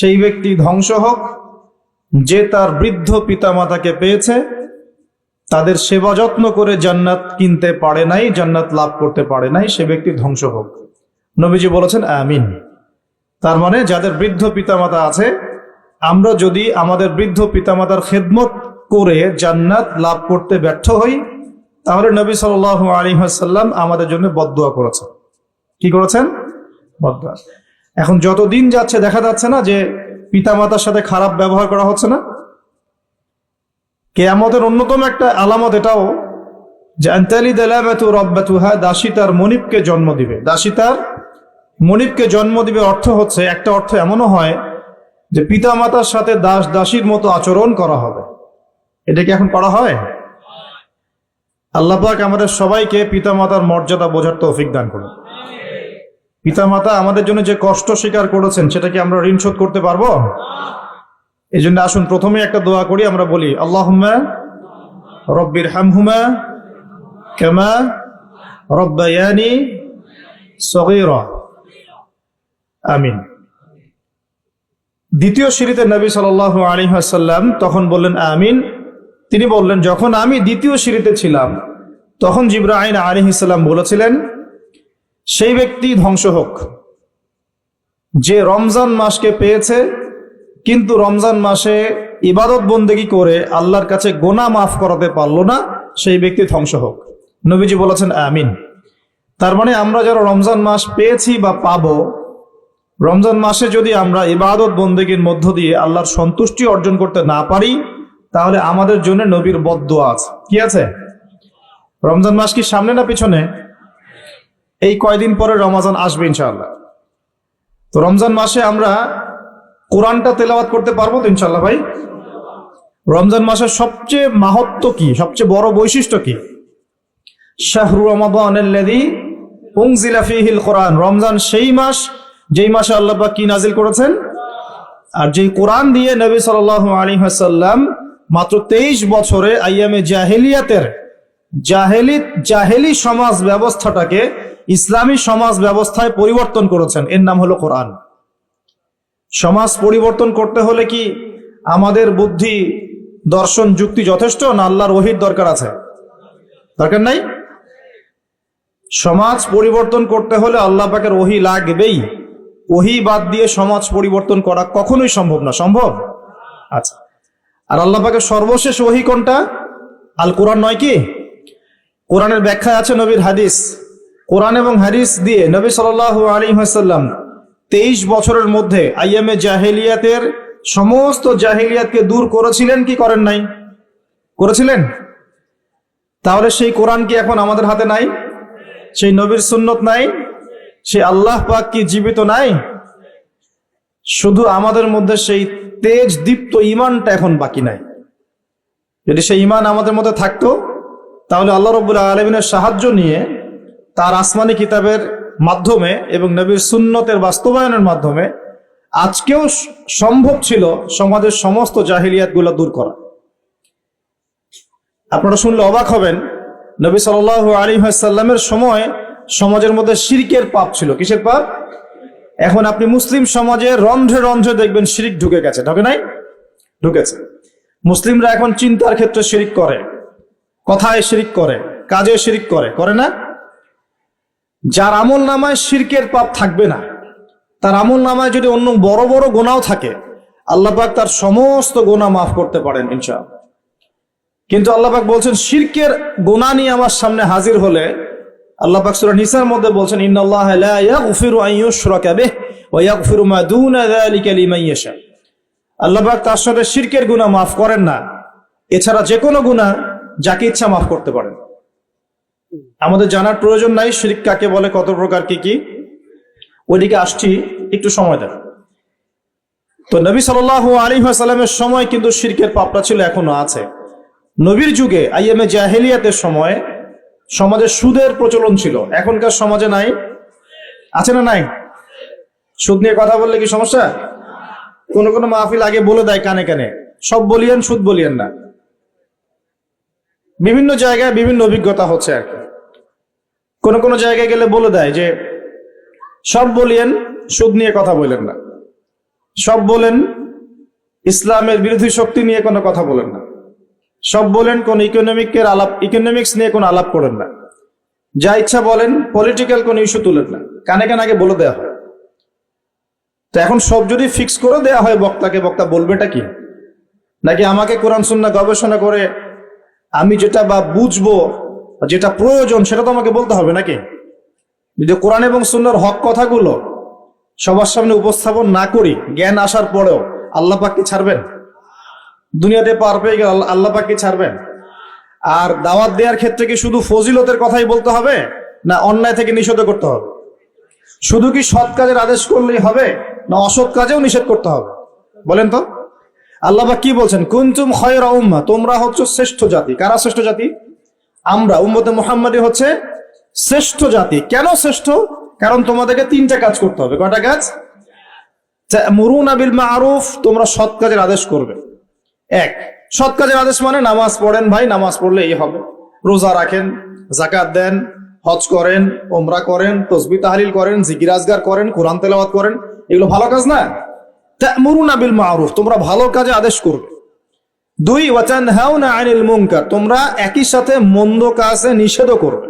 সেই ব্যক্তি ধ্বংস হোক যে তার বৃদ্ধ পিতামাতাকে পেয়েছে, তাদের সেবা যত্ন করে জান্নাত কিনতে পারে নাই, জান্নাত লাভ করতে পারে নাই, সে ব্যক্তি ধ্বংস হোক। নবীজি বলেছেন আমিন। তার মানে যাদের বৃদ্ধ পিতামাতা আছে, আমরা যদি আমাদের বৃদ্ধ পিতামাতার খেদমত করে জান্নাত লাভ করতে ব্যর্থ হই, তাহলে নবী সাল্লাল্লাহু আলাইহি ওয়াসাল্লাম আমাদের জন্য বদদুয়া করেছেন। কি করেছেন? বদদুয়া। এখন যতদিন যাচ্ছে দেখা যাচ্ছে না যে পিতামাতার সাথে খারাপ ব্যবহার করা হচ্ছে না? কিয়ামতের অন্যতম একটা আলামত এটাও যে আনতালি দালামাতু রাব্বাতুহা, দাসী তার মনিবকে জন্ম দিবে। দাসী তার মনিবকে জন্ম দিবে অর্থ হচ্ছে, একটা অর্থ এমনও হয় যে পিতামাতার সাথে দাস দাসীর মতো আচরণ করা হবে। এটা কি এখন করা হয়? আল্লাহ পাক আমাদের সবাইকে পিতামাতার মর্যাদা বোঝার তৌফিক দান করুন। পিতামাতা আমাদের জন্য যে কষ্ট স্বীকার করেছেন, সেটা কি আমরা ঋণ শোধ করতে পারবো? এই জন্য আসুন প্রথমে একটা দোয়া করি, আমরা বলি আল্লাহুম্মা রব্বির হামহুমা কামা রব্বায়ানি সগীরা, আমিন। দ্বিতীয় সিঁড়িতে নবী সাল্লাল্লাহু আলাইহি ওয়াসাল্লাম তখন বললেন আমিন। তিনি বললেন, যখন আমি দ্বিতীয় সিঁড়িতে ছিলাম তখন জিবরাইল আলাইহিস সালাম বলেছিলেন, সেই ব্যক্তি ধ্বংস হোক যে রমজান মাসকে পেয়েছে কিন্তু রমজান মাসে ইবাদত বন্দেগী করে আল্লাহর কাছে গোনা মাফ করাতে পারলো না, সেই ব্যক্তি ধ্বংস হোক। নবীজি বলেছেন আমিন। তার মানে আমরা যারা রমজান মাস পেয়েছি বা পাবো, রমজান মাসে যদি আমরা ইবাদত বন্দেগীর মধ্য দিয়ে আল্লাহর সন্তুষ্টি অর্জন করতে না পারি, তাহলে আমাদের জন্য নবীর বদদুয়া আছে। কি আছে? রমজান মাস কি সামনে না পিছনে? এই কয়দিন পরে রমজান আসবে ইনশাআল্লাহ। তো রমজান মাসে আমরা কোরআনটা তেলাওয়াত করতে পারবো তো ইনশাআল্লাহ ভাই? রমজান মাসের সবচেয়ে মাহাত্ম্য কি, সবচেয়ে বড় বৈশিষ্ট্য কি? শাহরু রমাদানাল্লাযী উনজিলা ফীহিল কোরআন। রমজান সেই মাস যেই মাসে আল্লাহ পাক কি নাজিল করেছেন, আর যেই কোরআন দিয়ে নবী সাল্লাল্লাহু আলাইহি ওয়াসাল্লাম মাত্র 23 বছরে আইয়ামে জাহেলিয়াতের জাহেলি সমাজ ব্যবস্থাটাকে ইসলামী সমাজ ব্যবস্থায় পরিবর্তন করেছেন। এর নাম হলো কোরআন। সমাজ পরিবর্তন করতে হলে কি আমাদের বুদ্ধি, দর্শন, যুক্তি যথেষ্ট, না আল্লাহর ওহীর দরকার আছে? দরকার নাই। সমাজ পরিবর্তন করতে হলে আল্লাহ পাকের ওহী লাগবেই। ওহী বাদ দিয়ে সমাজ পরিবর্তন করা কখনোই সম্ভব না। সম্ভব? আচ্ছা, আর আল্লাহ পাকের সর্বশেষ ওহী কোনটা? আল কোরআন নয় কি? কোরআনের ব্যাখ্যায় আছে নবীর হাদিস। কোরআন এবং হাদিস দিয়ে নবী সাল্লাল্লাহু আলাইহি ওয়াসাল্লাম 23 বছরের মধ্যে আইয়ামে জাহেলিয়াতের সমস্ত জাহেলিয়াতকে দূর করেছিলেন কি করেন নাই? করেছিলেন। তাহলে সেই কোরআন কি এখন আমাদের হাতে নাই? সেই নবীর সুন্নত নাই? সেই আল্লাহ পাক কি জীবিত নাই? শুধু আমাদের মধ্যে সেই তেজ দীপ্ত ঈমানটা এখন বাকি নাই। যদি সেই ঈমান আমাদের মধ্যে থাকতো, তাহলে আল্লাহ রাব্বুল আলামিনের সাহায্য নিয়ে তার আসমানি কিতাবের মাধ্যমে এবং নবীর সুন্নতের বাস্তবায়নের মাধ্যমে আজকেও সম্ভব ছিল সমাজের সমস্ত জাহিলিয়াতগুলো দূর করা। আপনারা শুনলে অবাক হবেন, নবী সাল্লাল্লাহু আলাইহি ওয়াসাল্লামের সময় সমাজের মধ্যে শিরকের পাপ ছিল। কিসের পাপ? এখন আপনি মুসলিম সমাজে রন্ধ্রে রন্ধ্রে দেখবেন শিরিক ঢুকে গেছে। ঢুকে নাই? ঢুকেছে। মুসলিমরা এখন চিন্তার ক্ষেত্রে শিরিক করে, কথায় শিরিক করে, কাজে শিরিক করে, করে না? যার আমল নামায় শিরকের পাপ থাকবে না, তার আমল নামায় যদি অন্য বড় বড় গুনাহও থাকে, আল্লাহ পাক তার সমস্ত গুনাহ মাফ করতে পারেন ইনশাআল্লাহ। কিন্তু আল্লাহ পাক বলছেন, শিরকের গুনাহ নিয়ে আমার সামনে হাজির হলে আল্লাহ পাক সূরা নিসার মধ্যে বলছেন, ইন্নাল্লাহা লা ইয়াগফিরু আন ইউশরাকা বিহি ওয়া ইয়াগফিরু মা দুনা যালিকা লিমান ইয়াশা। আল্লাহ পাক তার সাথে শিরকের গুনাহ মাফ করেন না, এছাড়া যে কোনো গুনাহ যাকে ইচ্ছা মাফ করতে পারেন। আমাদের জানার প্রয়োজন নাই শিরক কাকে বলে, কত প্রকার, কি কি, ওইদিকে আসছি, একটু সময় দেন। তো নবী সাল্লাল্লাহু আলাইহি ওয়াসাল্লামের সময় কিন্তু শিরকের পাপটা ছিল, এখনো আছে। নবীর যুগে আইয়ামে জাহেলিয়াতের সময় সমাজে সুদের প্রচলন ছিল। এখনকার সমাজে নাই? আছে না নাই? সুদ নিয়ে কথা বললে কি সমস্যা? কোন কোন মাহফিল আগে বলে দেয় কানে কানে, সব বলিয়েন, সুদ বলিয়েন না। বিভিন্ন জায়গায় বিভিন্ন অভিজ্ঞতা হচ্ছে আর কি। কোন কোন জায়গায় গেলে বলে দেয় যে সব বলিয়েন, সুদ নিয়ে কথা বললেন না। সব বলেন ইসলামের বিরোধী শক্তি নিয়ে কোনো কথা বলেন না, সব বলেন কোন ইকোনমিক্স নিয়ে কোনো আলাপ করেন না, যা ইচ্ছা বলেন, পলিটিক্যাল কোন ইস্যু তুলেন না, কানে কানে আগে বলে দেওয়া হয়। তো এখন সব যদি ফিক্স করে দেওয়া হয় বক্তাকে, বক্তা বলবেটা কি? নাকি আমাকে কোরআন সুন্নাহ গবেষণা করে আমি যেটা বা বুঝবো, যেটা প্রয়োজন সেটা তো আমাকে বলতে হবে নাকি? যদি কোরআন এবং সুন্নাহর হক কথাগুলো সবার সামনে উপস্থাপন না করি, জ্ঞান আসার পরেও আল্লাহ পাক কি ছাড়বেন? দুনিয়াতে পার পেয়ে গেল আল্লাহ পাক কি ছাড়বেন? আর দাওয়াত দেওয়ার ক্ষেত্রে কি শুধু ফজিলতের কথাই বলতে হবে, না অন্যায় থেকে নিষেধ করতে হবে? শুধু কি সৎ কাজের আদেশ করলেই হবে, না অসৎ কাজেও নিষেধ করতে হবে? বলেন তো। আল্লাহ পাক কি বলছেন? কুনতুম খায়রা উম্মাহ, তোমরা হচ্ছে শ্রেষ্ঠ জাতি। কারা শ্রেষ্ঠ জাতি? আমরা, উম্মতে মুহাম্মাদি হচ্ছে শ্রেষ্ঠ জাতি। কেন শ্রেষ্ঠ? কারণ তোমাদেরকে তিনটা কাজ করতে হবে। কয়টা কাজ? তা'মুরুনা বিল মা'রুফ, তোমরা সৎ কাজের আদেশ করবে। এক, সৎ কাজের আদেশ মানে নামাজ পড়েন ভাই, নামাজ পড়লে এই হবে, রোজা রাখেন, যাকাত দেন, হজ করেন, ওমরা করেন, তাসবিহ তাহলিল করেন, জিকির আজগার করেন, কোরআন তেলাওয়াত করেন, এগুলো ভালো কাজ না? তা'মুরুনা বিল মা'রুফ, তোমরা ভালো কাজে আদেশ করবে। দুই, ওয়া তানহাউনা আনিল মুনকার, তোমরা একই সাথে মন্দ কাজে নিষেধও করবে।